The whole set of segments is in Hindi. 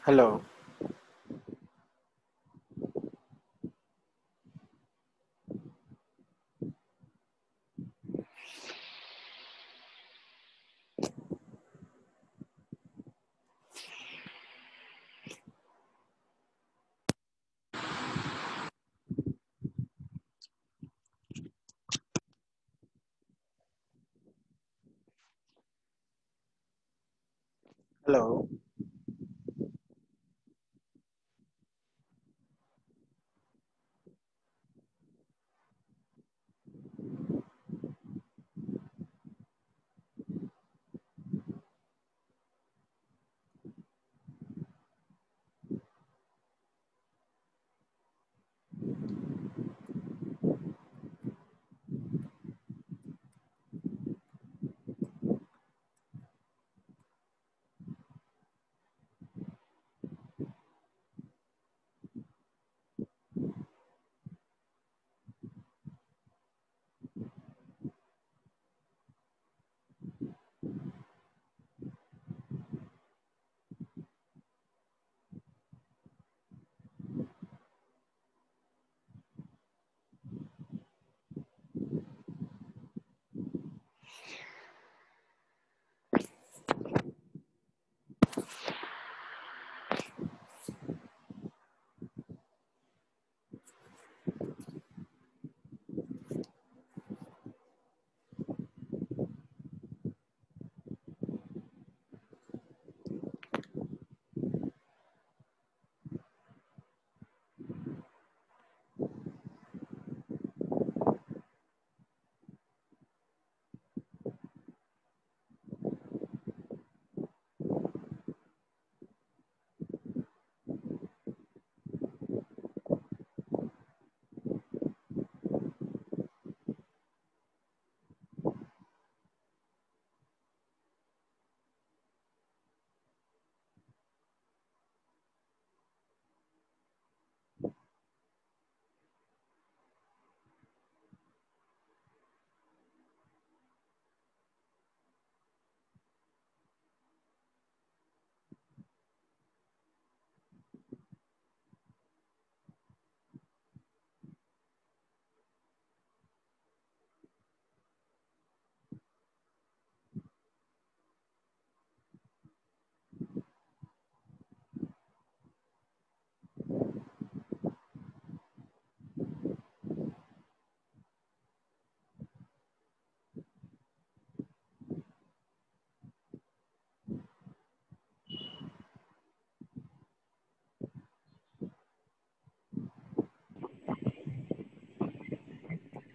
Hello. Hello.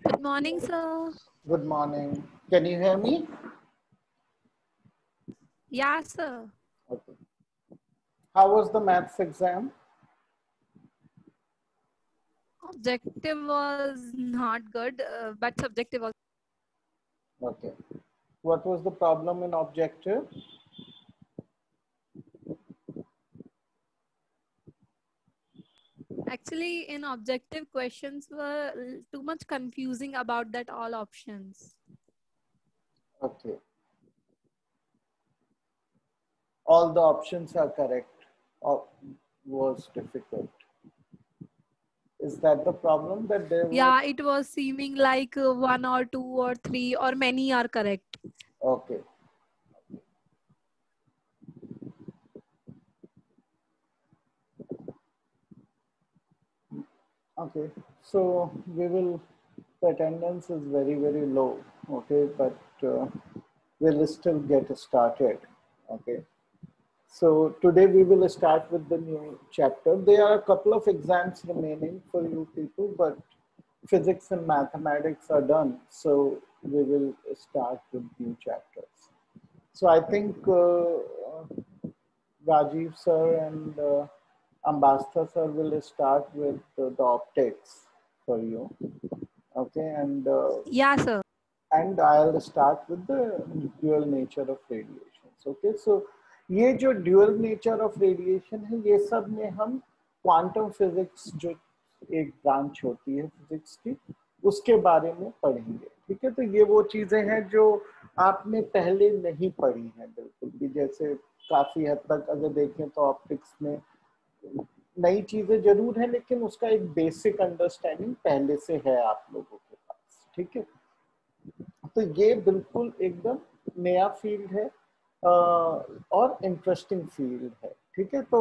Good morning, sir. Good morning. Can you hear me? Yeah, sir. Okay. How was the maths exam? Objective was not good, but subjective was. Okay. What was the problem in objective? Actually, in objective questions were too much confusing about that all options. Okay. All the options are correct. Or was difficult. Is that the problem that there were? Yeah, it was seeming like one or two or three or many are correct. Okay. Okay. So we will, the attendance is very, very low. Okay. But we'll still get started. Okay. So today we will start with the new chapter. There are a couple of exams remaining for you people, but physics and mathematics are done. So we will start with new chapters. So I think Rajiv sir and Ambassador sir will start with the optics for you. Okay, Yeah, sir. and I'll start with the dual nature of radiations. Okay, so ये जो ड्यूअल नेचर ऑफ रेडिएशन है ये सब में हम क्वांटम फिजिक्स जो एक ब्रांच होती है फिजिक्स की उसके बारे में पढ़ेंगे. ठीक है, तो ये वो चीजें हैं जो आपने पहले नहीं पढ़ी हैं बिल्कुल भी. जैसे काफी हद तक अगर देखें तो ऑप्टिक्स में नई चीजें जरूर है, लेकिन उसका एक बेसिक अंडरस्टैंडिंग पहले से है आप लोगों के पास, ठीक है। तो ये बिल्कुल एकदम नया फील्ड है और इंटरेस्टिंग फील्ड है, ठीक है। तो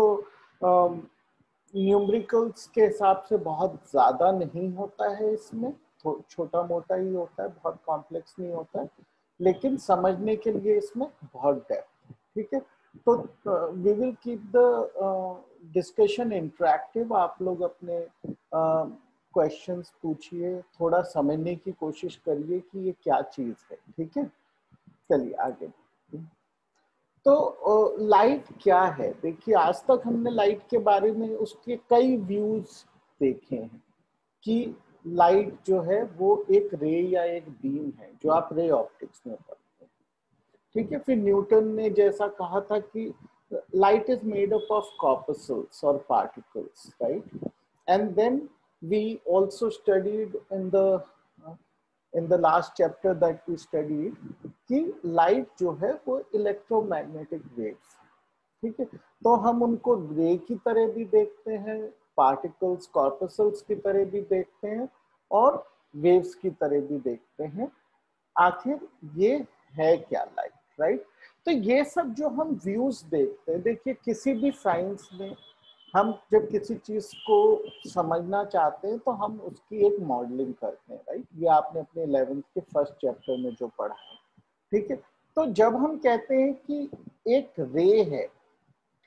न्यूमेरिकल्स के हिसाब से बहुत ज्यादा नहीं होता है इसमें, छोटा मोटा ही होता है, बहुत कॉम्प्लेक्स नहीं होता है, लेकिन समझने के लिए इसमें बहुत डेप्थ, ठीक है। तो we will keep the discussion interactive. आप लोग अपने क्वेश्चंस पूछिए, थोड़ा समझने की कोशिश करिए कि ये क्या चीज है, ठीक है। चलिए आगे। तो लाइट क्या है? देखिए, आज तक हमने लाइट के बारे में उसके कई व्यूज देखे हैं कि लाइट जो है वो एक रे या एक बीम है, जो आप रे ऑप्टिक्स में पढ़ते हैं, ठीक है। फिर न्यूटन ने जैसा कहा था कि light is made up of corpuscles और particles, right. And then we also studied in the last chapter that we studied कि लाइट जो है वो इलेक्ट्रोमैग्नेटिक वेव्स, ठीक है। तो हम उनको रे की तरह भी देखते हैं, पार्टिकल्स कॉर्पस्कल्स की तरह भी देखते हैं, और वेव्स की तरह भी देखते हैं। आखिर ये है क्या लाइट, राइट। तो ये सब जो हम व्यूज देखते हैं, देखिए किसी भी साइंस में हम जब किसी चीज को समझना चाहते हैं तो हम उसकी एक मॉडलिंग करते हैं, राइट। ये आपने अपने 11th के फर्स्ट चैप्टर में जो पढ़ा है, ठीक है। तो जब हम कहते हैं कि एक रे है,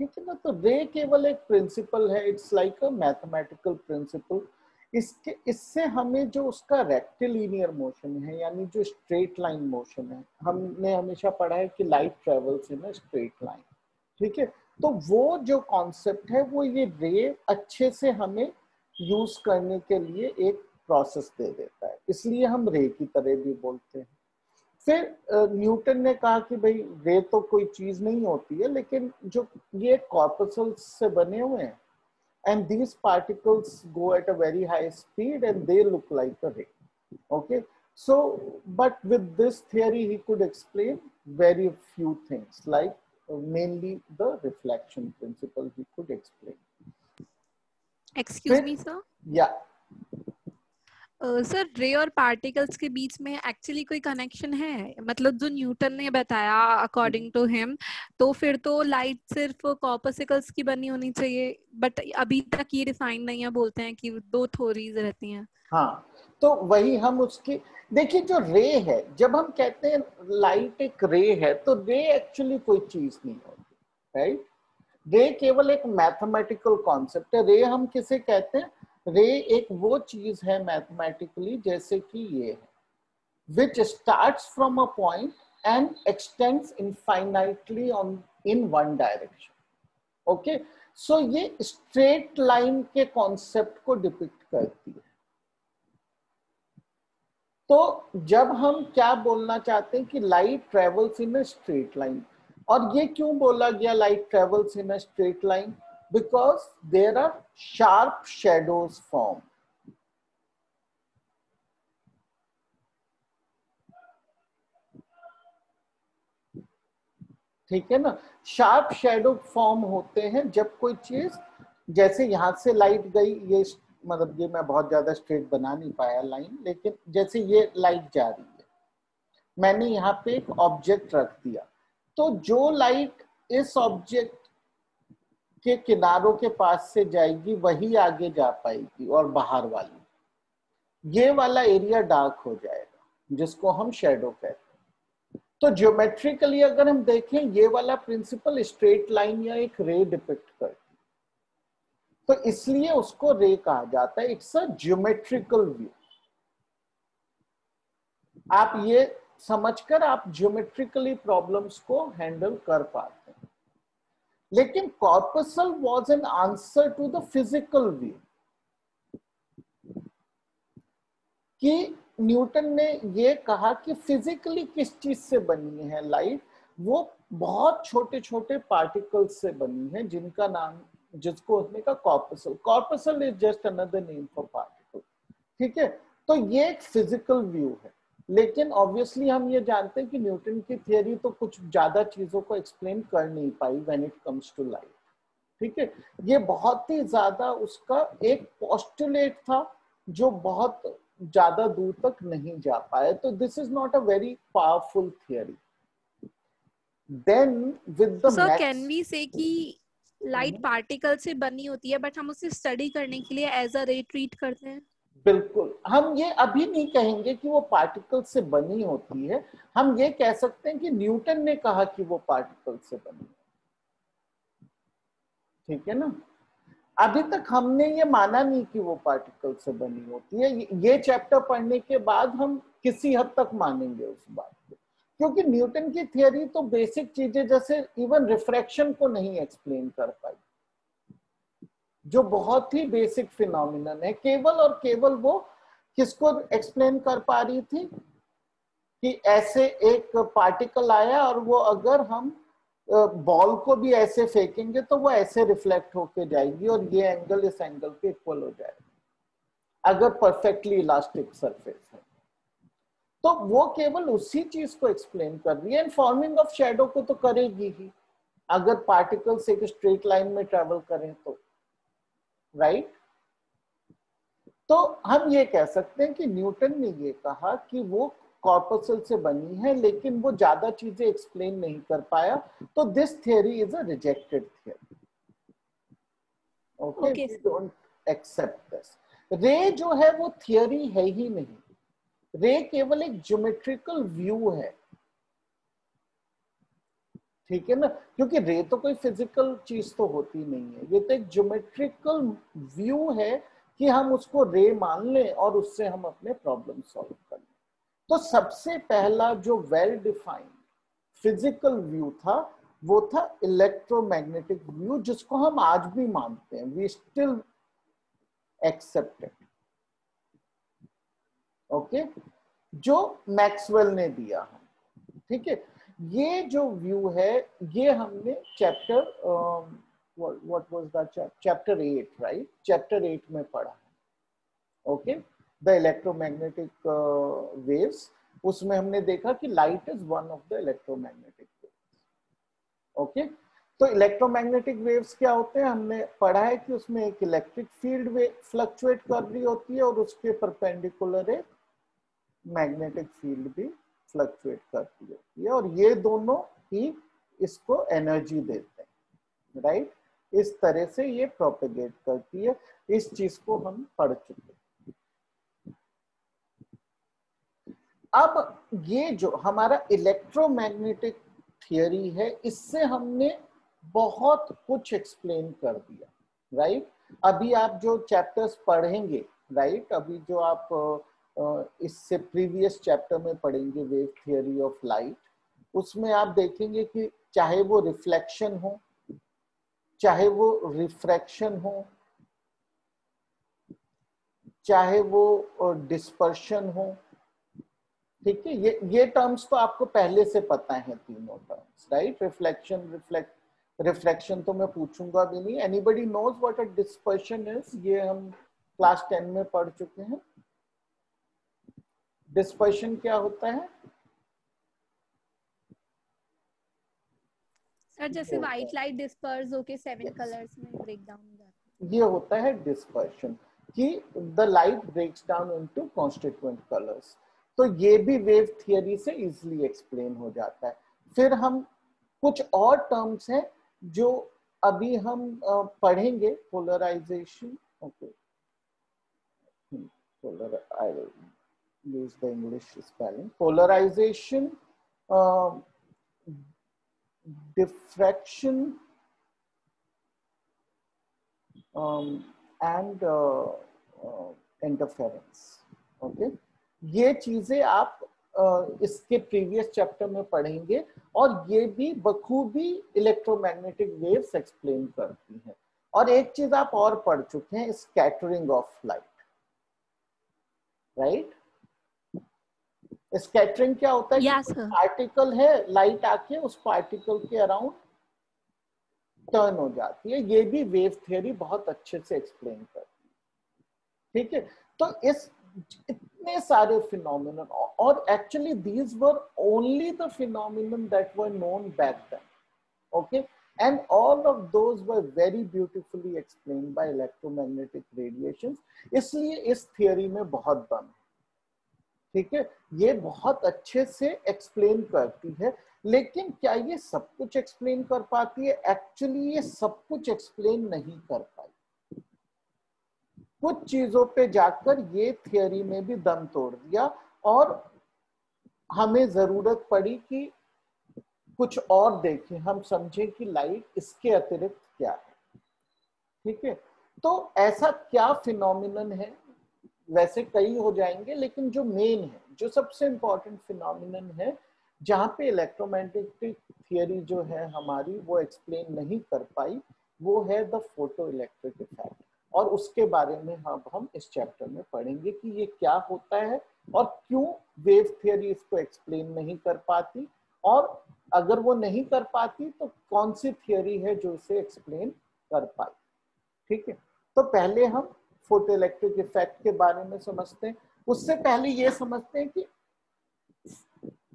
ठीक है ना, तो रे केवल एक प्रिंसिपल है, it's like a mathematical principle. इससे हमें जो उसका रेक्टिलिनियर मोशन है, यानी जो स्ट्रेट लाइन मोशन है, हमने हमेशा पढ़ा है कि light travels in a straight line, ठीक है। तो वो जो कॉन्सेप्ट है वो ये रे अच्छे से हमें यूज करने के लिए एक प्रोसेस दे देता है, इसलिए हम रे की तरह भी बोलते हैं। फिर न्यूटन ने कहा कि भाई रे तो कोई चीज नहीं होती है, लेकिन जो ये कॉर्पस्कल्स से बने हुए हैं, and these particles go at a very high speed and they look like a ray, okay. So but with this theory he could explain very few things, like mainly the reflection principle he could explain. Excuse me, sir. Yeah. Sir, रे और पार्टिकल्स के बीच में एक्चुअली कोई कनेक्शन है? मतलब जो न्यूटन ने बताया अकॉर्डिंग टू हिम, तो फिर तो लाइट सिर्फ कॉर्पस्कल्स की बनी होनी चाहिए, बट अभी तक ये डिफाइन नहीं है, बोलते हैं कि दो थ्योरीज रहती हैं। हाँ, तो वही हम उसकी, देखिए जो रे है, जब हम कहते हैं लाइट एक रे है, तो रे एक्चुअली कोई चीज नहीं होती, राइट। रे केवल एक मैथमेटिकल कॉन्सेप्ट है। रे हम किसे कहते हैं? रे एक वो चीज है मैथमेटिकली, जैसे कि ये है, which starts from a point and extends infinitely on in one direction, okay. So ये स्ट्रेट लाइन के कॉन्सेप्ट को डिपिक्ट करती है। तो जब हम क्या बोलना चाहते हैं कि light travels in a straight line, और ये क्यों बोला गया light travels in a straight line? Because there are sharp shadows form, ठीक है ना। शार्प शैडो फॉर्म होते हैं जब कोई चीज, जैसे यहां से लाइट गई, ये मतलब ये मैं बहुत ज्यादा स्ट्रेट बना नहीं पाया लाइन, लेकिन जैसे ये लाइट जा रही है, मैंने यहाँ पे एक ऑब्जेक्ट रख दिया, तो जो लाइट इस ऑब्जेक्ट के किनारों के पास से जाएगी वही आगे जा पाएगी, और बाहर वाली ये वाला एरिया डार्क हो जाएगा, जिसको हम शेडो कहते हैं। तो ज्योमेट्रिकली अगर हम देखें, ये वाला प्रिंसिपल स्ट्रेट लाइन या एक रे डिपिक्ट करती है, तो इसलिए उसको रे कहा जाता है। It's a geometrical view. आप ये समझकर आप ज्योमेट्रिकली प्रॉब्लम्स को हैंडल कर पाते हैं। लेकिन corpuscle was an answer to the physical view, कि न्यूटन ने ये कहा कि फिजिकली किस चीज से बनी है लाइट, वो बहुत छोटे छोटे पार्टिकल्स से बनी है, जिनका नाम, जिसको उसने कहा corpuscle. Corpuscle is just another name for particle, ठीक है। तो ये एक फिजिकल व्यू है। लेकिन ऑब्वियसली हम ये जानते हैं कि न्यूटन की थियरी तो कुछ ज्यादा चीजों को एक्सप्लेन कर नहीं पाई when it comes to light. ठीक है, ये बहुत ही ज्यादा उसका एक पोस्टुलेट था जो बहुत ज्यादा दूर तक नहीं जा पाया, तो this is not a very powerful theory. Then with the sir can max, we say that light particle से बनी होती है बट हम उसे स्टडी करने के लिए एज अ रे ट्रीट करते हैं? बिल्कुल, हम ये अभी नहीं कहेंगे कि वो पार्टिकल से बनी होती है, हम ये कह सकते हैं कि न्यूटन ने कहा कि वो पार्टिकल से बनी है। ठीक है ना, अभी तक हमने ये माना नहीं कि वो पार्टिकल से बनी होती है, ये चैप्टर पढ़ने के बाद हम किसी हद तक मानेंगे उस बात को, क्योंकि न्यूटन की थियरी तो बेसिक चीजें जैसे इवन रिफ्रैक्शन को नहीं एक्सप्लेन कर पाई, जो बहुत ही बेसिक फिनोमिनन है। केवल और केवल वो किसको एक्सप्लेन कर पा रही थी कि ऐसे एक पार्टिकल आया और वो अगर हम बॉल को भी ऐसे फेंकेंगे तो वो ऐसे रिफ्लेक्ट होके जाएगी और ये एंगल इस एंगल के इक्वल हो जाएगा अगर परफेक्टली इलास्टिक सरफेस है। तो वो केवल उसी चीज को एक्सप्लेन कर रही है, एंड फॉर्मिंग ऑफ शैडो को तो करेगी ही अगर पार्टिकल्स एक स्ट्रेट लाइन में ट्रेवल करें तो, राइट। तो हम ये कह सकते हैं कि न्यूटन ने ये कहा कि वो कॉर्पसल से बनी है, लेकिन वो ज्यादा चीजें एक्सप्लेन नहीं कर पाया, तो this theory is a rejected theory. Okay, we don't accept this. Ray जो है वो थियरी है ही नहीं, रे केवल एक ज्योमेट्रिकल व्यू है। ठीक है ना, क्योंकि रे तो कोई फिजिकल चीज तो होती नहीं है, ये तो एक ज्योमेट्रिकल व्यू है कि हम उसको रे मान लें और उससे हम अपने प्रॉब्लम सॉल्व कर लें। तो सबसे पहला जो वेल डिफाइंड फिजिकल व्यू था वो था इलेक्ट्रोमैग्नेटिक व्यू, जिसको हम आज भी मानते हैं, we still accept it. Okay, जो मैक्सवेल ने दिया हम। ठीक है, ये जो व्यू है ये हमने chapter what was that chapter 8, right, chapter 8 में पढ़ा है। ओके, द इलेक्ट्रोमैग्नेटिक वेव्स, उसमें हमने देखा कि light is one of the electromagnetic waves. Okay, तो इलेक्ट्रोमैग्नेटिक वेव्स क्या होते हैं, हमने पढ़ा है कि उसमें एक इलेक्ट्रिक फील्ड फ्लक्चुएट कर रही होती है और उसके परपेंडिकुलर एक मैग्नेटिक फील्ड भी फ्लक्चुएट करती होती है, और ये दोनों ही इसको एनर्जी देते हैं, राइट। इस तरह से ये प्रोपेगेट करती है, इस चीज को हम पढ़ चुके हैं। अब ये जो हमारा इलेक्ट्रोमैग्नेटिक थियरी है, इससे हमने बहुत कुछ एक्सप्लेन कर दिया, राइट। अभी आप जो चैप्टर्स पढ़ेंगे, राइट, अभी जो आप इससे प्रीवियस चैप्टर में पढ़ेंगे वेव थियरी ऑफ लाइट, उसमें आप देखेंगे कि चाहे वो रिफ्लेक्शन हो, चाहे वो रिफ्रैक्शन हो, चाहे वो डिस्पर्शन हो, ठीक है, ये टर्म्स तो आपको पहले से पता है तीनों टर्म्स, राइट। रिफ्लेक्शन, रिफ्रैक्शन तो मैं पूछूंगा भी नहीं, anybody knows what a dispersion is, ये हम क्लास 10 में पढ़ चुके हैं। डिस्पर्शन क्या होता है सर? जैसे व्हाइट लाइट डिस्पर्स होके 7 कलर्स में ब्रेक डाउन हो जाती है, ये होता है डिस्पर्शन, कि the light breaks down into constituent colours. तो ये भी वेव थियरी से इजीली एक्सप्लेन हो जाता है। फिर हम कुछ और टर्म्स हैं जो अभी हम पढ़ेंगे, polarization. Okay, polar, I will use the English spelling, polarization, diffraction, and interference. Okay, ये चीजें आप इसके प्रीवियस चैप्टर में पढ़ेंगे, और ये भी बखूबी इलेक्ट्रोमैग्नेटिक वेव्स एक्सप्लेन करती हैं। और एक चीज आप और पढ़ चुके हैं, scattering of light, right. Scattering क्या होता है कि यस कोई सर। पार्टिकल है, लाइट आके उस पार्टिकल के अराउंड टर्न हो जाती है, ये भी वेव थियरी बहुत अच्छे से एक्सप्लेन करती है। ठीक है, तो इस इतने सारे फिनोमिनन, और actually these were only the phenomenon that were known back then, okay, and all of those were very beautifully explained by electromagnetic radiations. इसलिए इस थियोरी में बहुत दम है, ठीक है, ये बहुत अच्छे से एक्सप्लेन करती है। लेकिन क्या ये सब कुछ एक्सप्लेन कर पाती है? एक्चुअली ये सब कुछ एक्सप्लेन नहीं कर पाई। कुछ चीजों पे जाकर ये थियोरी में भी दम तोड़ दिया, और हमें जरूरत पड़ी कि कुछ और देखें, हम समझें कि लाइट इसके अतिरिक्त क्या है, ठीक है। तो ऐसा क्या फिनोमिनन है? वैसे कई हो जाएंगे, लेकिन जो मेन है, जो सबसे इंपॉर्टेंट फिनोमिनन है, जहां पे इलेक्ट्रोमैग्नेटिक थियरी जो है हमारी वो एक्सप्लेन नहीं कर पाई, वो है द फोटो इलेक्ट्रिक इफेक्ट। और उसके बारे में हम इस चैप्टर में पढ़ेंगे कि ये क्या होता है और क्यों वेव थियरी इसको एक्सप्लेन नहीं कर पाती, और अगर वो नहीं कर पाती तो कौन सी थियरी है जो इसे एक्सप्लेन कर पाई, ठीक है। तो पहले हम फोटो इलेक्ट्रिक इफेक्ट के बारे में समझते हैं। उससे पहले ये समझते हैं कि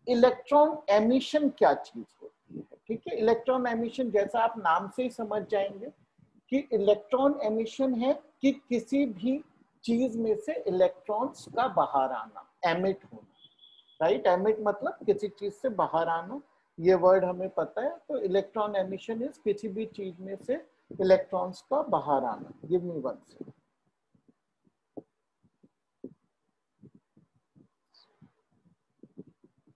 इलेक्ट्रॉन एमिशन क्या चीज होती है, ठीक है। इलेक्ट्रॉन एमिशन जैसा आप नाम से ही समझ जाएंगे कि इलेक्ट्रॉन एमिशन है कि किसी भी चीज में से इलेक्ट्रॉन्स का बाहर आना, एमिट होना, राइट। एमिट मतलब किसी चीज से बाहर आना, ये वर्ड हमें पता है। तो इलेक्ट्रॉन एमिशन इज किसी भी चीज में से इलेक्ट्रॉन्स का बाहर आना। Give me one second.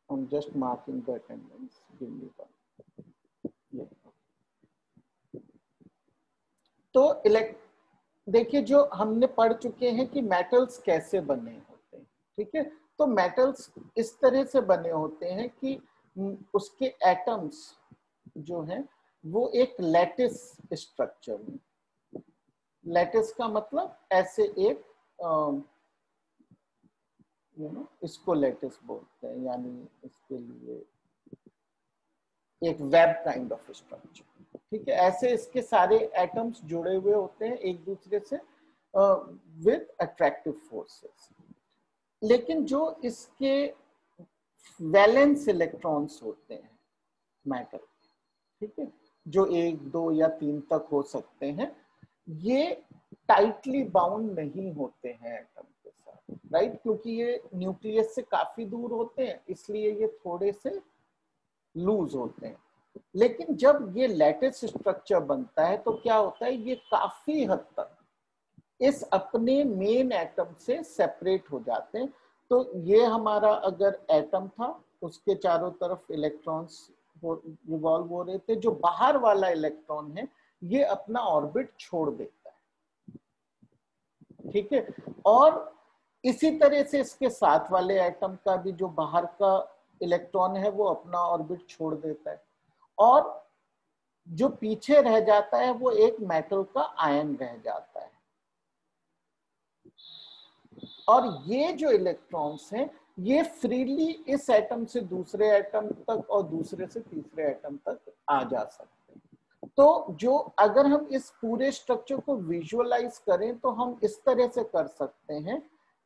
I'm just marking the attendance. Give me one. Yeah. तो देखिए, जो हमने पढ़ चुके हैं कि मेटल्स कैसे बने होते हैं, ठीक है। तो मेटल्स इस तरह से बने होते हैं कि उसके एटम्स जो हैं वो एक लैटिस स्ट्रक्चर में, लैटिस का मतलब ऐसे एक इसको लैटिस बोलते हैं, यानी इसके लिए एक वेब काइंड ऑफ स्ट्रक्चर, ठीक है। ऐसे इसके सारे एटम्स जुड़े हुए होते हैं एक दूसरे से विद अट्रैक्टिव फोर्सेस। लेकिन जो इसके वैलेंस इलेक्ट्रॉन्स होते हैं मेटल, ठीक है, जो 1, 2 या 3 तक हो सकते हैं, ये टाइटली बाउंड नहीं होते हैं एटम के साथ, राइट, क्योंकि ये न्यूक्लियस से काफी दूर होते हैं, इसलिए ये थोड़े से लूज होते हैं। लेकिन जब ये लैटिस स्ट्रक्चर बनता है तो क्या होता है, ये काफी हद तक इस अपने मेन एटम से सेपरेट हो जाते हैं। तो ये हमारा अगर एटम था, उसके चारों तरफ इलेक्ट्रॉन्स रिवॉल्व हो रहे थे, जो बाहर वाला इलेक्ट्रॉन है ये अपना ऑर्बिट छोड़ देता है, ठीक है। और इसी तरह से इसके साथ वाले एटम का भी जो बाहर का इलेक्ट्रॉन है वो अपना ऑर्बिट छोड़ देता है, और जो पीछे रह जाता है वो एक मेटल का आयन रह जाता है। और ये जो इलेक्ट्रॉन्स हैं ये फ्रीली इस एटम से दूसरे एटम तक और दूसरे से तीसरे एटम तक आ जा सकते हैं। तो जो अगर हम इस पूरे स्ट्रक्चर को विजुअलाइज करें तो हम इस तरह से कर सकते हैं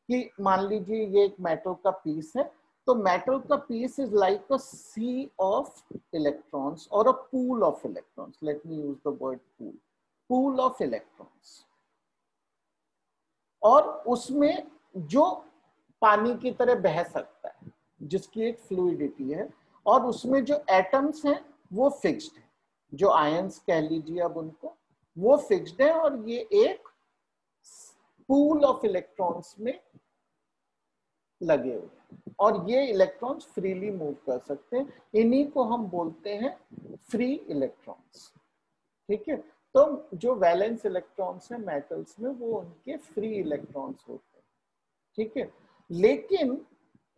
कि मान लीजिए ये एक मेटल का पीस है, तो मेटल का piece is like a sea of electrons और a pool of electrons. Let me use the word pool, pool of electrons. और उसमें जो पानी की तरह बह सकता है, जिसकी एक फ्लूइडिटी है, और उसमें जो एटम्स हैं वो फिक्स्ड है, जो आयंस कह लीजिए अब उनको, वो फिक्स्ड है, और ये एक पूल ऑफ इलेक्ट्रॉन्स में लगे हुए हैं, और ये इलेक्ट्रॉन्स फ्रीली मूव कर सकते हैं। इन्हीं को हम बोलते हैं फ्री इलेक्ट्रॉन्स, ठीक है। तो जो वैलेंस इलेक्ट्रॉन्स हैं मेटल्स में वो उनके फ्री इलेक्ट्रॉन्स होते हैं, ठीक है। लेकिन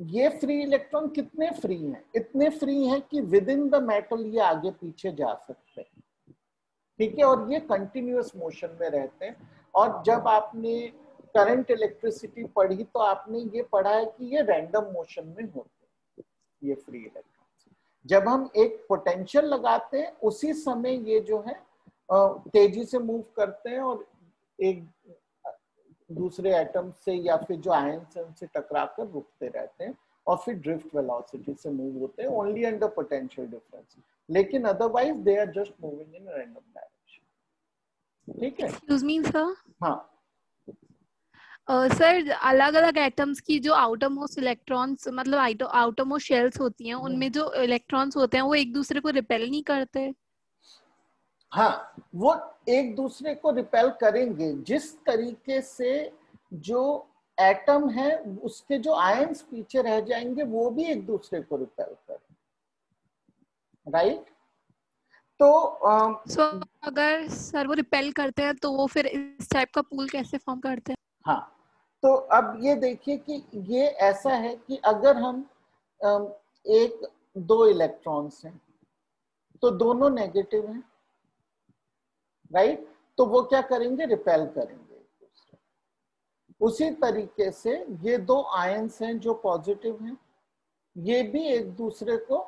ये फ्री इलेक्ट्रॉन कितने फ्री हैं? इतने फ्री हैं कि विद इन द मेटल ये आगे पीछे जा सकते हैं, ठीक है, और ये कंटिन्यूअस मोशन में रहते हैं। और जब आपने करंट इलेक्ट्रिसिटी पढ़ी तो आपने ये पढ़ा है कि ये रैंडम मोशन में होते हैं ये फ्री इलेक्ट्रॉन्स। जब हम एक पोटेंशियल लगाते हैं उसी समय ये जो है तेजी से मूव करते हैं और एक दूसरे एटम से या फिर जो आयन्स हैं उनसे टकरा कर रुकते रहते हैं और फिर ड्रिफ्ट वेलोसिटी से मूव होते हैं ओनली अंडर पोटेंशियल डिफरेंस, लेकिन otherwise they are just moving in random direction. ठीक है? Excuse me sir. हाँ सर अलग अलग एटम्स की जो आउटर मोस्ट इलेक्ट्रॉन्स मतलब आउटर मोस्ट शेल्स होती हैं उनमें जो इलेक्ट्रॉन्स होते हैं वो एक दूसरे को रिपेल नहीं करते? हाँ, वो एक दूसरे को रिपेल करेंगे जिस तरीके से जो एटम है उसके जो आयन्स पीछे रह जाएंगे वो भी एक दूसरे को रिपेल करेंगे, राइट? तो अगर सर वो रिपेल करते हैं तो वो फिर इस टाइप का पूल कैसे फॉर्म करते हैं? हाँ, तो अब ये देखिए कि ये ऐसा है कि अगर हम एक दो इलेक्ट्रॉन्स हैं तो दोनों नेगेटिव हैं, राइट? तो वो क्या करेंगे? रिपेल करेंगे एक दूसरे। उसी तरीके से ये दो आयन्स हैं जो पॉजिटिव हैं, ये भी एक दूसरे को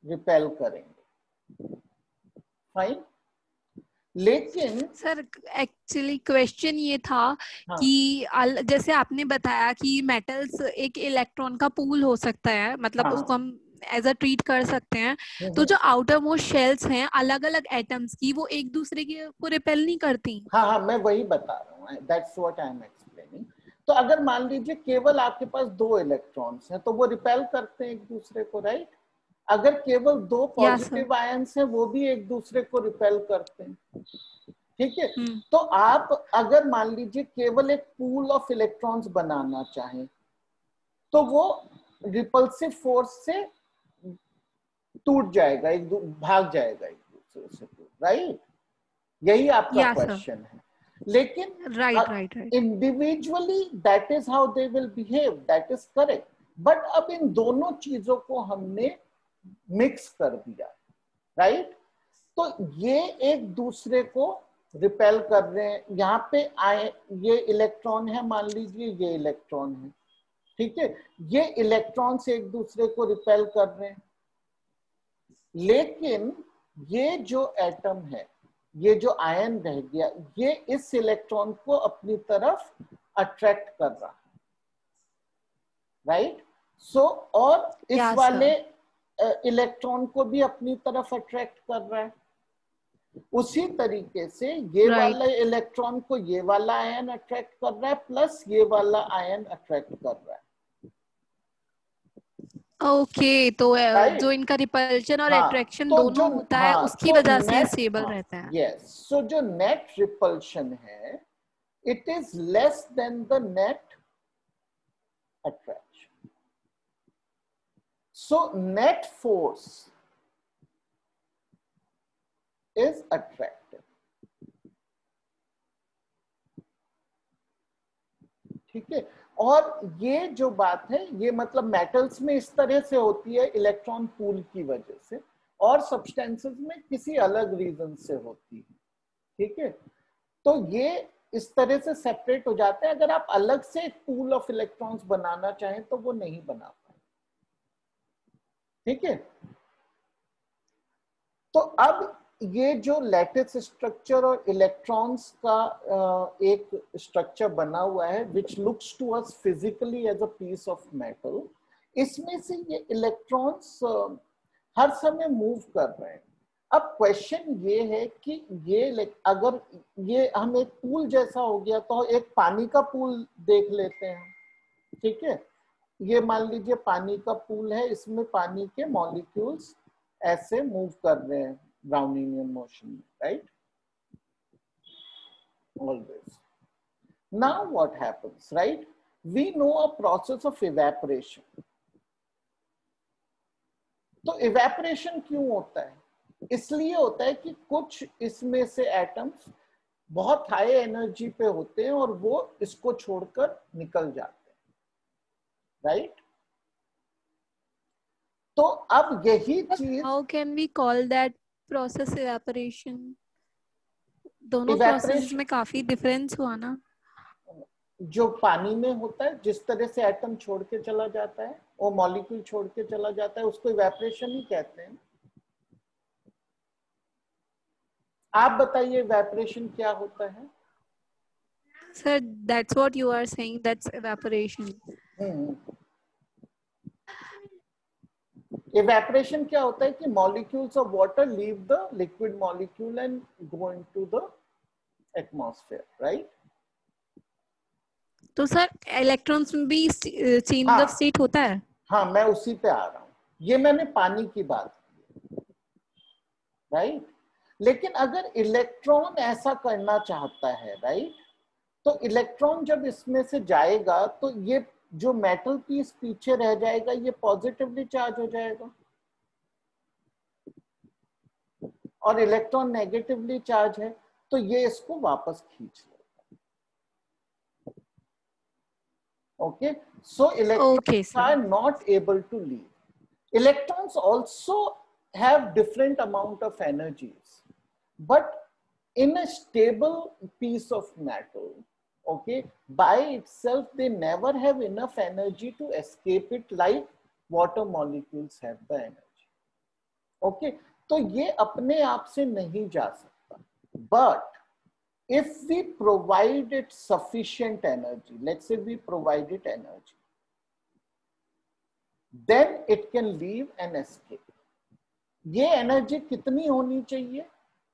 रिपेल करेंगे, फाइन। लेकिन सर एक्चुअली क्वेश्चन ये था हाँ, कि जैसे आपने बताया कि मेटल्स एक इलेक्ट्रॉन का पूल हो सकता है, मतलब हाँ, उसको हम एज अ ट्रीट कर सकते हैं, तो हम्म, जो आउटर मोस्ट शेल्स हैं अलग अलग एटम्स की वो एक दूसरे के को रिपेल नहीं करती? हाँ, हाँ, मैं वही बता रहा हूँ, that's what I am explaining. तो अगर मान लीजिए केवल आपके पास दो इलेक्ट्रॉन्स हैं तो वो रिपेल करते हैं एक दूसरे को, राइट? अगर केवल दो या सर। पॉजिटिव आयन्स हैं वो भी एक दूसरे को रिपेल करते हैं, ठीक है? हम्म। तो आप अगर मान लीजिए केवल एक पूल ऑफ इलेक्ट्रॉन्स बनाना चाहें तो वो रिपल्सिव फोर्स से टूट जाएगा, भाग जाएगा एक दूसरे से, राइट? यही आपका या सर। क्वेश्चन है। लेकिन right right right. Individually that is how they will behave, that is correct. But अब इन दोनों चीजों को हमने मिक्स कर दिया, राइट? तो ये एक दूसरे को रिपेल कर रहे हैं। यहाँ पे आए ये इलेक्ट्रॉन है, मान लीजिए ये इलेक्ट्रॉन है, ठीक है? ये इलेक्ट्रॉन से एक दूसरे को रिपेल कर रहे हैं, लेकिन ये जो एटम है, ये जो आयन रह गया, ये इस इलेक्ट्रॉन को अपनी तरफ अट्रैक्ट कर रहा है, राइट? सो और इस या वाले सर। इलेक्ट्रॉन को भी अपनी तरफ अट्रैक्ट कर रहा है। उसी तरीके से ये राइट। वाला इलेक्ट्रॉन को ये वाला आयन अट्रैक्ट कर रहा है, प्लस ये वाला आयन अट्रैक्ट कर रहा है, ओके, तो जो राइट? इनका रिपल्शन और हाँ, अट्रैक्शन तो जो दोनों होता है हाँ उसकी तो वजह से ये नेट, स्टेबल हाँ, रहता है। यस, सो जो नेट रिपल्शन है it is less than the net attraction. So net force is attractive, ठीक है? और ये जो बात है ये मतलब मेटल्स में इस तरह से होती है इलेक्ट्रॉन पूल की वजह से, और सब्सटेंसेस में किसी अलग रीजन से होती है, ठीक है? तो ये इस तरह से सेपरेट हो जाते हैं। अगर आप अलग से एक पूल ऑफ इलेक्ट्रॉन्स बनाना चाहें तो वो नहीं बना पाए, ठीक है? तो अब ये जो लैटिस स्ट्रक्चर और इलेक्ट्रॉन्स का एक स्ट्रक्चर बना हुआ है which looks to us physically as a piece of metal, इसमें से ये इलेक्ट्रॉन्स हर समय मूव कर रहे हैं। अब क्वेश्चन ये है कि ये अगर ये हम एक पूल जैसा हो गया तो एक पानी का पूल देख लेते हैं, ठीक है? ये मान लीजिए पानी का पूल है, इसमें पानी के मॉलिक्यूल्स ऐसे मूव कर रहे हैं ब्राउनिंगियन मोशन में, right? Always. Now what happens, right? We know a process of evaporation. तो इवेपोरेशन क्यों होता है? इसलिए होता है कि कुछ इसमें से एटम्स बहुत हाई एनर्जी पे होते हैं और वो इसको छोड़कर निकल जाते हैं, राइट? तो अब यही चीज how can we call that process evaporation? दोनों प्रोसेस इवेपोरेशन में काफी डिफरेंस हुआ ना? जो पानी में होता है, जिस तरह से एटम छोड़ के चला जाता है, वो मॉलिक्यूल छोड़ के चला जाता है, उसको इवेपोरेशन ही कहते हैं। आप बताइए इवेपोरेशन क्या होता है? Sir, that's what you are saying, that's evaporation. Evaporation क्या होता है कि molecules of water leave the liquid molecule and go into the atmosphere, right? तो सर इलेक्ट्रॉन्स में भी चेंज ऑफ स्टेट होता है? हाँ, मैं उसी पे आ रहा हूँ। ये मैंने पानी की बात की, राइट? लेकिन अगर इलेक्ट्रॉन ऐसा करना चाहता है, राइट, तो इलेक्ट्रॉन जब इसमें से जाएगा तो ये जो मेटल पीस पीछे रह जाएगा ये पॉजिटिवली चार्ज हो जाएगा और इलेक्ट्रॉन नेगेटिवली चार्ज है, तो ये इसको वापस खींच लेगा। Okay, so electrons are not able to leave. Electrons also have different amount of energies, but in a stable piece of metal, okay, by itself they never have enough energy to escape it like water molecules have the energy. Okay, तो ये अपने आप से नहीं जा सकता, but if we provide it sufficient energy, let's say we provide it energy, then it can leave and escape. ये एनर्जी कितनी होनी चाहिए?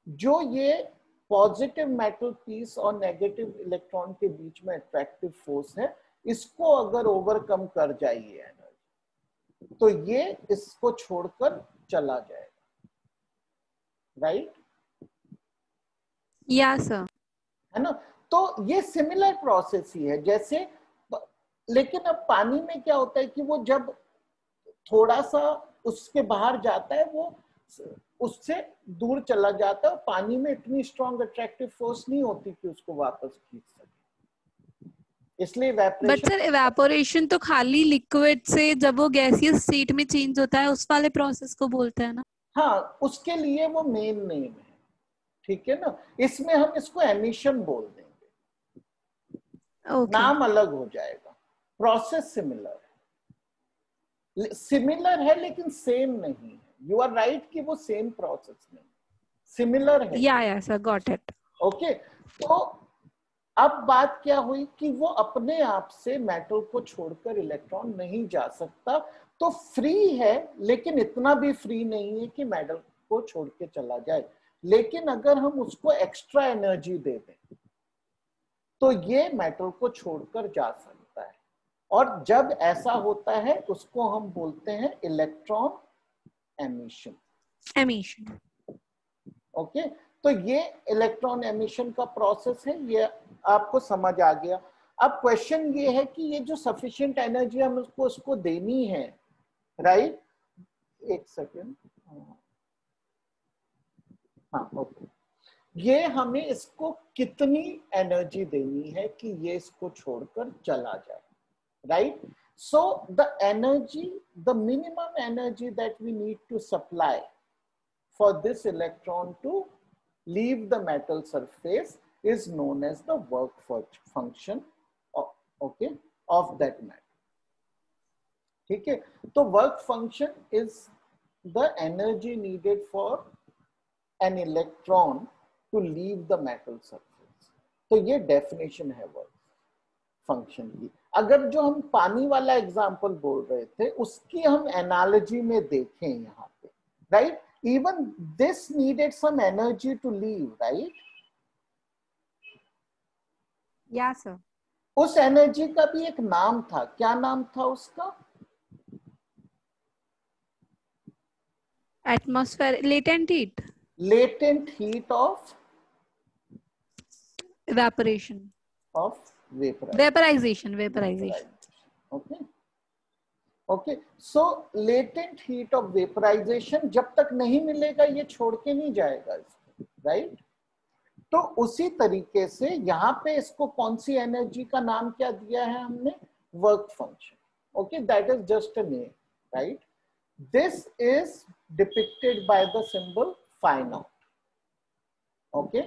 जो ये पॉजिटिव मेटल पीस और नेगेटिव इलेक्ट्रॉन के बीच में अट्रैक्टिव फोर्स है, इसको अगर ओवरकम कर जाए ये एनर्जी, तो ये इसको छोड़कर चला जाएगा, राइट? या सर, है ना? तो ये सिमिलर प्रोसेस ही है जैसे, लेकिन अब पानी में क्या होता है कि वो जब थोड़ा सा उसके बाहर जाता है, वो उससे दूर चला जाता है, पानी में इतनी स्ट्रॉन्ग अट्रैक्टिव फोर्स नहीं होती कि उसको वापस खींच सके, इसलिए इवेपोरेशन। बट सर इवेपोरेशन तो खाली लिक्विड से जब वो गैसियस स्टेट में चेंज होता है उस वाले प्रोसेस को बोलते हैं ना? हाँ, उसके लिए वो मेन नेम है, ठीक है ना? इसमें हम इसको एमिशन बोल देंगे, नाम अलग हो जाएगा, प्रोसेस सिमिलर है लेकिन सेम नहीं है। यू आर राइट कि वो सेम प्रोसेस नहीं, सिमिलर है। या सर, गॉट इट। ओके, तो अब बात क्या हुई कि वो अपने आप से मेटल को छोड़कर इलेक्ट्रॉन नहीं जा सकता, तो फ्री है लेकिन इतना भी फ्री नहीं है कि मेटल को छोड़ के चला जाए। लेकिन अगर हम उसको एक्स्ट्रा एनर्जी दे दें तो ये मेटल को छोड़कर जा सकता है, और जब ऐसा होता है उसको हम बोलते हैं इलेक्ट्रॉन एमिशन। ओके, तो ये इलेक्ट्रॉन एमिशन का प्रोसेस है, ये आपको समझ आ गया। अब क्वेश्चन ये है कि ये जो सफिशिएंट एनर्जी हम उसको देनी है, राइट? एक सेकेंड, हाँ, ओके, ये हमें इसको कितनी एनर्जी देनी है कि ये इसको छोड़कर चला जाए, right? So the energy, the minimum energy that we need to supply for this electron to leave the metal surface is known as the work function of, okay, of that metal. ठीक है, तो work function is the energy needed for an electron to leave the metal surface. तो ये definition है work फंक्शन की। अगर जो हम पानी वाला एग्जांपल बोल रहे थे उसकी हम एनालॉजी में देखें यहाँ पे, right, even this needed some energy to leave, right? Yeah sir. उस एनर्जी का भी एक नाम था, क्या नाम था उसका? Atmosphere, latent heat of evaporation, of vaporization. Okay, so latent heat of vaporization जब तक नहीं मिलेगा ये छोड़ के नहीं जाएगा इसको, राइट? तो उसी तरीके से यहाँ पे इसको कौन सी एनर्जी का नाम क्या दिया है हमने? Work function. Okay, that is just a name, right? This is depicted by the symbol phi naught. Okay,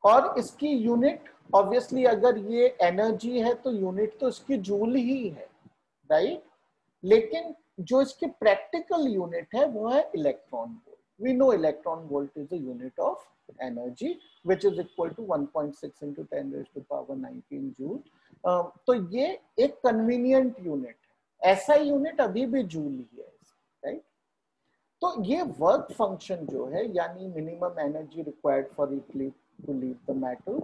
और इसकी यूनिट ऑब्वियसली अगर ये एनर्जी है तो यूनिट तो इसकी जूल ही है, राइट? लेकिन जो इसकी प्रैक्टिकल यूनिट है वो है electron volt. We know electron volt is a unit of energy, which is equal to 1.6 into 10 raised to power 19 joule. तो ये एक कन्वीनियंट यूनिट है. ऐसा यूनिट अभी भी जूल ही है, राइट? तो ये वर्क फंक्शन जो है, यानी minimum energy required for it to leave the metal,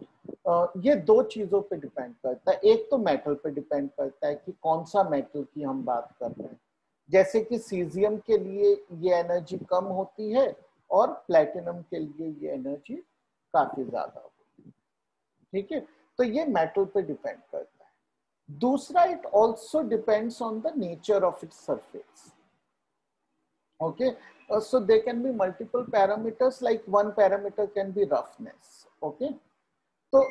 ये दो चीजों पे डिपेंड करता है. एक तो मेटल पे डिपेंड करता है कि कौन सा मेटल की हम बात कर रहे हैं. जैसे कि सीजियम के लिए ये एनर्जी कम होती है और प्लेटिनम के लिए ये एनर्जी काफी ज्यादा होती है. ठीक है, तो ये मेटल पे डिपेंड करता है. दूसरा, it also depends on the nature of its surface. Okay, so there can be multiple parameters, like one parameter can be roughness. Okay, तो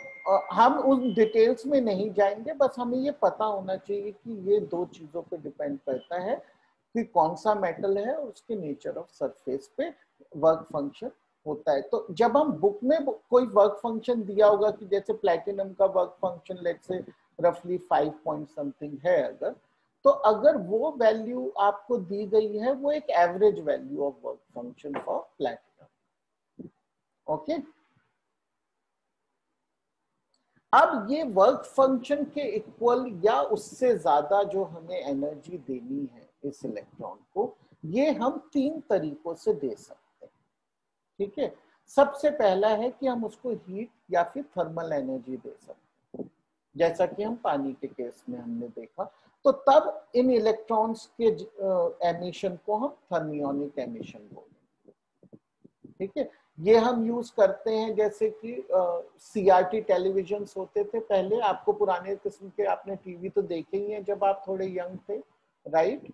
हम उन डिटेल्स में नहीं जाएंगे, बस हमें ये पता होना चाहिए कि ये दो चीजों पे डिपेंड करता है कि कौन सा मेटल है और उसके नेचर ऑफ सरफेस पे वर्क फंक्शन होता है. तो जब हम बुक में कोई वर्क फंक्शन दिया होगा कि जैसे प्लैटिनम का वर्क फंक्शन लेट्स से रफली 5 पॉइंट समथिंग है, अगर तो अगर वो वैल्यू आपको दी गई है, वो एक average value of work function for platinum. Okay, अब ये वर्क फंक्शन के इक्वल या उससे ज्यादा जो हमें एनर्जी देनी है इस इलेक्ट्रॉन को, ये हम 3 तरीकों से दे सकते हैं. ठीक है, सबसे पहला है कि हम उसको हीट या फिर थर्मल एनर्जी दे सकते हैं, जैसा कि हम पानी के केस में हमने देखा. तो तब इन इलेक्ट्रॉन्स के एमिशन को हम थर्मियोनिक एमिशन बोलेंगे. ठीक है, ये हम यूज करते हैं जैसे कि सीआरटी टेलीविजन होते थे पहले. आपको पुराने किस्म के आपने टीवी तो देखे ही हैं जब आप थोड़े यंग थे, राइट?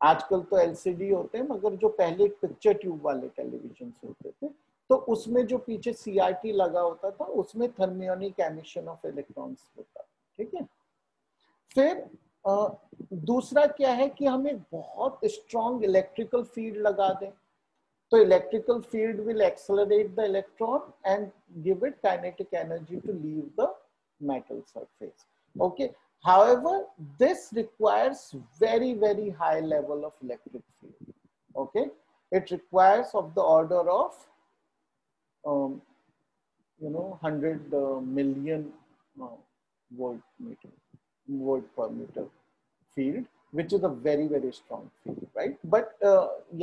आजकल तो एलसीडी होते हैं, मगर जो पहले पिक्चर ट्यूब वाले टेलीविजन होते थे, तो उसमें जो पीछे सीआरटी लगा होता था, उसमें थर्मियोनिक एमिशन ऑफ इलेक्ट्रॉन्स होता. ठीक है, फिर दूसरा क्या है कि हम एक बहुत स्ट्रॉन्ग इलेक्ट्रिकल फील्ड लगा दें, तो electrical field will accelerate the electron and give it kinetic energy to leave the metal surface. Okay, however this requires very high level of electric field. Okay, it requires of the order of 100 million volt per meter field, which is a very strong field, right? But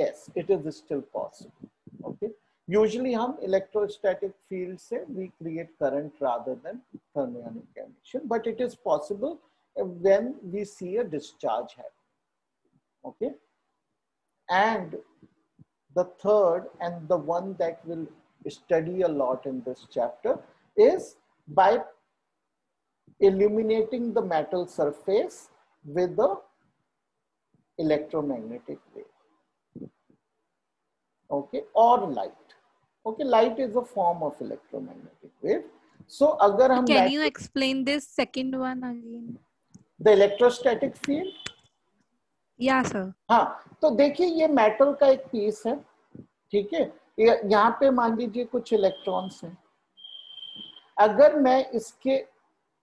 yes, it is still possible. Okay, usually हम electrostatic field से we create current rather than thermionic emission, but it is possible when we see a discharge happen. Okay, and the third and the one that we'll study a lot in this chapter is by illuminating the metal surface with the electromagnetic wave. Okay, or light. Okay, light is a form of electromagnetic wave. So अगर हम can you explain this second one again? The electrostatic field. Yeah sir. हाँ, तो देखिए ये मेटल का एक पीस है. ठीक है, यहाँ पे मान लीजिए कुछ इलेक्ट्रॉन्स हैं. अगर मैं इसके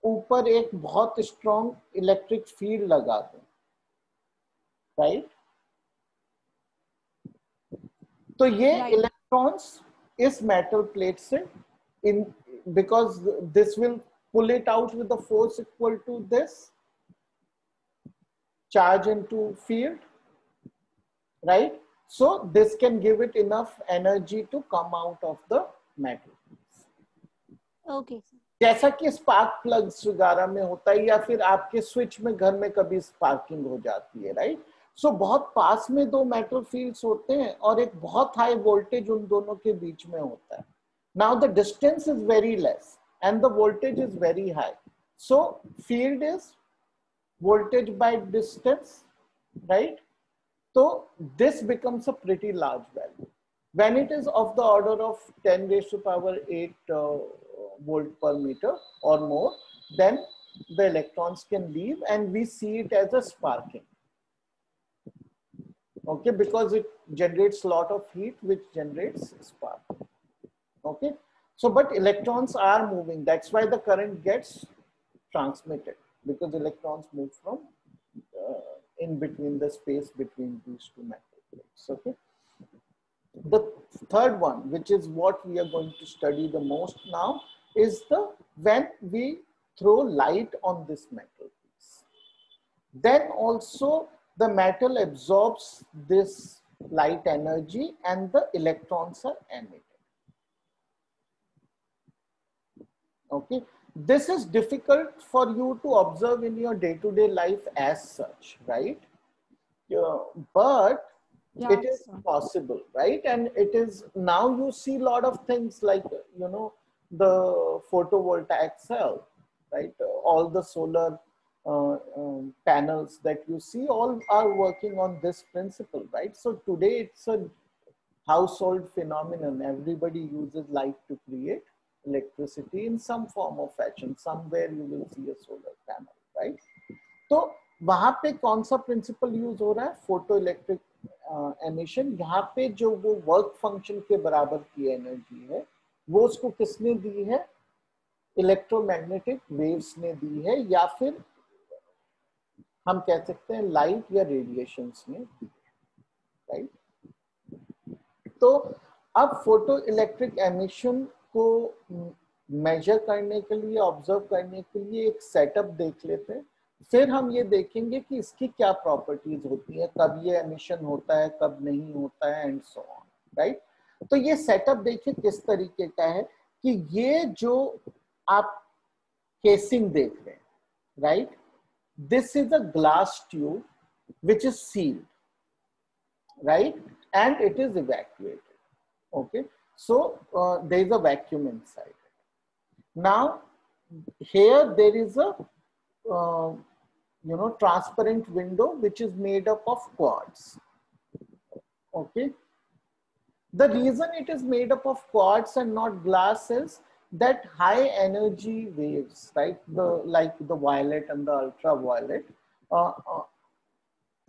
ऊपर एक बहुत स्ट्रॉन्ग इलेक्ट्रिक फील्ड लगा दूं, राइट, तो ये इलेक्ट्रॉन्स इस मेटल प्लेट से in, because this will pull it out with the force equal to this charge into field, right? So this can give it enough energy to come out of the metal. Okay. जैसा कि स्पार्क प्लग्स वगैरह में होता है, या फिर आपके स्विच में घर में कभी स्पार्किंग हो जाती है, राइट? सो बहुत पास में दो मेटल फील्ड्स होते हैं और एक बहुत हाई वोल्टेज उन दोनों के बीच में होता है. Now the distance is very less and the voltage is very high, so field is voltage by distance, right? So this becomes a pretty large value. When it is of the order of 10 raised to power 8 volt per meter or more, then the electrons can leave and we see it as a sparking. Okay, because it generates a lot of heat which generates spark. Okay, so but electrons are moving, that's why the current gets transmitted, because electrons move from in between the space between these two metal plates. Okay, The third one, which is what we are going to study the most now, is the when we throw light on this metal piece, then also the metal absorbs this light energy and the electrons are emitted. Okay, this is difficult for you to observe in your day-to-day life as such, right? But Yeah, it is sir. possible, right? And it is now you see a lot of things like, the photovoltaic cell, right? All the solar panels that you see all are working on this principle, right? So today it's a household phenomenon. Everybody uses light to create electricity in some form or fashion. Somewhere you will see a solar panel, right? तो वहां पे कौन सा प्रिंसिपल यूज हो रहा है? Photo electric emission. यहाँ पे जो वो वर्क फंक्शन के बराबर की एनर्जी है वो उसको किसने दी है? इलेक्ट्रोमैग्नेटिक वेव्स ने दी है, या फिर हम कह सकते हैं लाइट या रेडिएशंस ने दी है, राइट? तो अब फोटो इलेक्ट्रिक एमिशन को मेजर करने के लिए, ऑब्जर्व करने के लिए एक सेटअप देख लेते हैं। फिर हम ये देखेंगे कि इसकी क्या प्रॉपर्टीज होती है, कब ये एमिशन होता है, कब नहीं होता है, एंड सो ऑन, राइट? तो ये सेटअप देखिए किस तरीके का है कि ये जो आप केसिंग देख रहे हैं, right, this is a glass tube which is sealed, right, and it is evacuated. Okay, so there is a vacuum inside it. Now here there is a transparent window which is made up of quartz. Okay, the reason it is made up of quartz and not glass is that high energy waves, right, like the violet and the ultraviolet,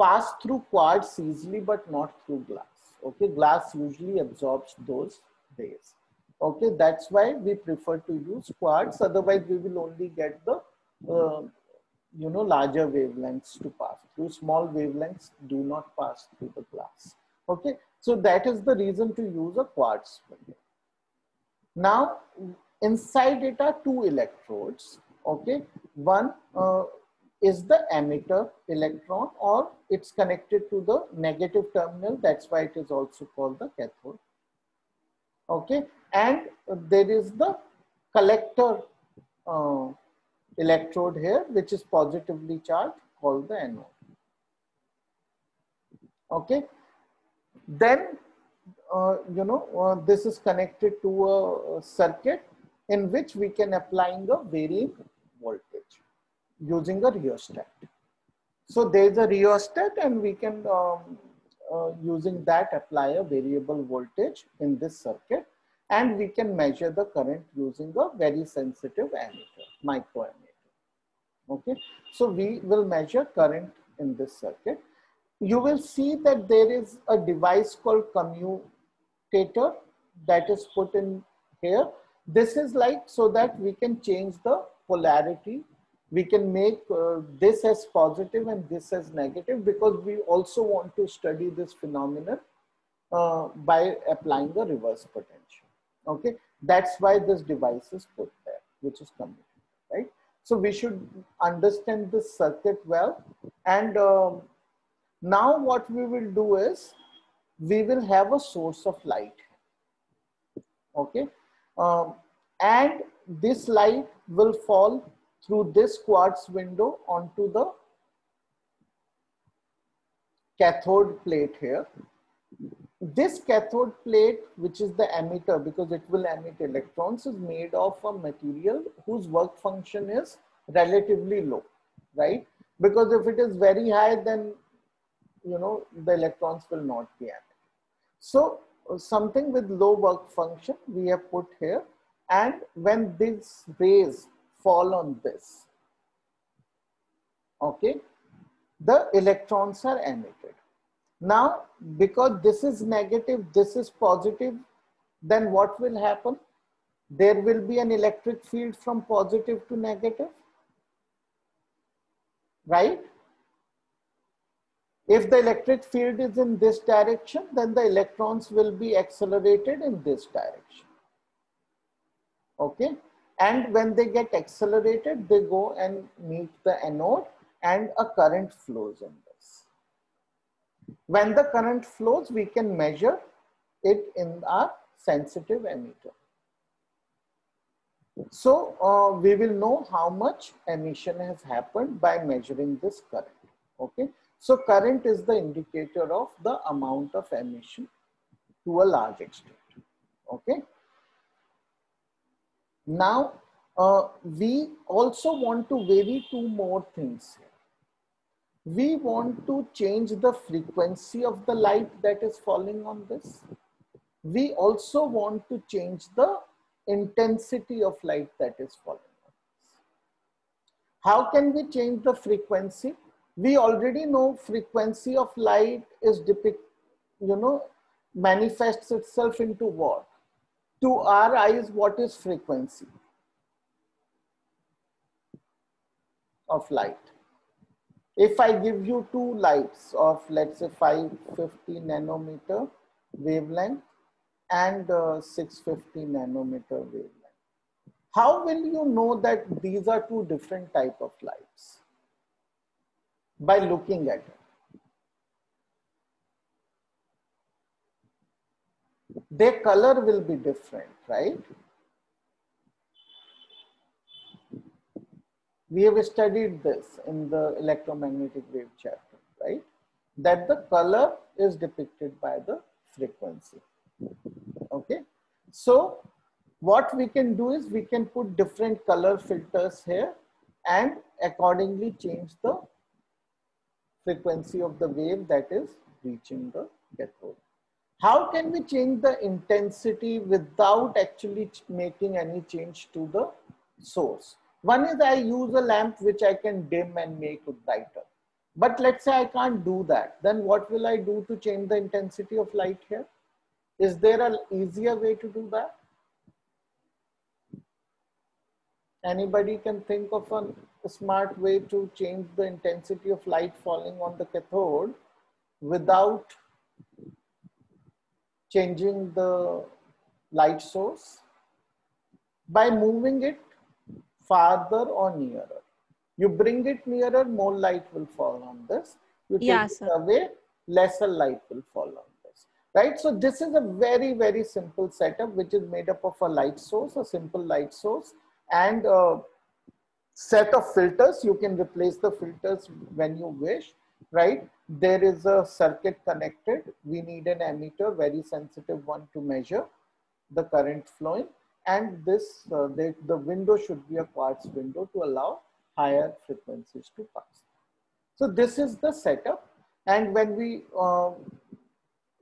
pass through quartz easily but not through glass. Okay, glass usually absorbs those rays. Okay, that's why we prefer to use quartz. Otherwise we will only get the larger wavelengths to pass through. Small wavelengths do not pass through the glass. Okay, so that is the reason to use a quartz window. Now inside it are two electrodes. Okay, one is the emitter electron, or it's connected to the negative terminal. That's why it is also called the cathode. Okay, and there is the collector electrode here, which is positively charged, called the anode. Okay, then this is connected to a circuit in which we can applying a varying voltage using a rheostat. So there is a rheostat and we can using that apply a variable voltage in this circuit, and we can measure the current using a very sensitive ammeter, micro ammeter. Okay, so we will measure current in this circuit. You will see that there is a device called commutator that is put in here. This is like so that we can change the polarity. We can make this as positive and this as negative, because we also want to study this phenomenon by applying the reverse potential. Okay, that's why this device is put there, which is commutator, right? So we should understand this circuit well. And now what we will do is we will have a source of light. Okay, and this light will fall through this quartz window onto the cathode plate here. This cathode plate, which is the emitter, because it will emit electrons, is made of a material whose work function is relatively low, right? Because if it is very high, then the electrons will not be emitted. So something with low work function we have put here, and when these rays fall on this, okay, the electrons are emitted. Now because this is negative, this is positive, then what will happen? There will be an electric field from positive to negative, right? If the electric field is in this direction, then the electrons will be accelerated in this direction. Okay. And when they get accelerated, they go and meet the anode and a current flows in this. When the current flows, we can measure it in our sensitive emitter. So we will know how much emission has happened by measuring this current. Okay. So current is the indicator of the amount of emission to a large extent. Okay. Now we also want to vary two more things here. We want to change the frequency of the light that is falling on this. We also want to change the intensity of light that is falling on this. How can we change the frequency? We already know frequency of light is manifests itself into what? To our eyes, what is frequency of light? If I give you two lights of, let's say, 550 nanometer wavelength and 650 nanometer wavelength, how will you know that these are two different type of lights? By looking at it. Their color will be different, right? We have studied this in the electromagnetic wave chapter, right? That the color is depicted by the frequency. Okay. So what we can do is we can put different color filters here and accordingly change the frequency of the wave that is reaching the cathode. How can we change the intensity without actually making any change to the source? One is I use a lamp which I can dim and make it brighter. But let's say I can't do that. Then what will I do to change the intensity of light here? Is there an easier way to do that? Anybody can think of a smart way to change the intensity of light falling on the cathode without changing the light source? By moving it farther or nearer. You bring it nearer, more light will fall on this. You take it away, lesser light will fall on this. Right? So this is a very, very simple setup which is made up of a light source, a simple light source, and a set of filters. You can replace the filters when you wish. Right? There is a circuit connected. We need an emitter, very sensitive one, to measure the current flowing. And this, the window should be a quartz window to allow higher frequencies to pass. So this is the setup. And when we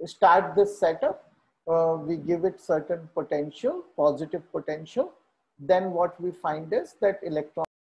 start this setup, we give it certain potential, positive potential. Then what we find is that electron